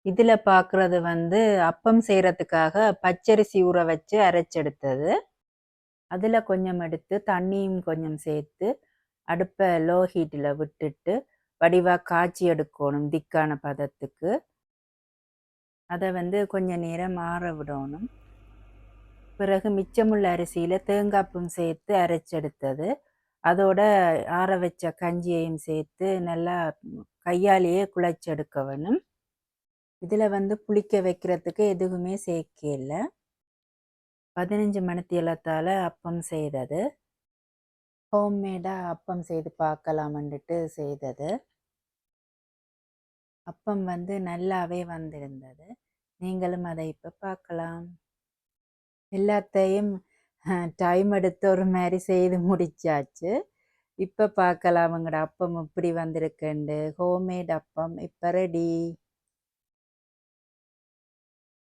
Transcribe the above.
இதுல பார்க்குறது வந்து அப்பம் செய்றதுக்காக பச்சரிசி ஊற வச்சு அரைச்செடுத்தது. அதுல கொஞ்சம் எடுத்து தண்ணியும் கொஞ்சம் சேர்த்து, அடுப்ப லோ ஹீட்ல விட்டுட்டு, வடிவா காய்ச்சி எடுக்கோணும் திக்கான பதத்துக்கு. அத வந்து கொஞ்ச நேரம் ஆற விடணும். பிறகு மிச்சமுள்ள அரிசியில தேங்காய்ப்பும் சேர்த்து அரைச்செடுத்தது. அதோட ஆற வச்ச கஞ்சியையும் சேர்த்து நல்லா கையாலேயே குழைச்செடுக்க வேணும். இதுல வந்து புளிக்க வைக்கிறதுக்கு எதுவுமே சேர்க்கையில்ல. 15 மணித்தியாலத்தால அப்பம் செய்தது. ஹோம்மேடா அப்பம் செய்து பார்க்கலாம்ன்னுட்டு செய்தது. அப்பம் வந்து நல்லாவே வந்திருந்தது. நீங்களும் அதை இப்ப பார்க்கலாம். எல்லாத்தையும் டைம் எடுத்து ஒரு மாரி செய்து முடிச்சாச்சு. இப்ப பார்க்கலாம் எங்கட அப்பம் எப்படி வந்திருக்குண்டு. ஹோம்மேட் அப்பம் இப்ப ரெடி.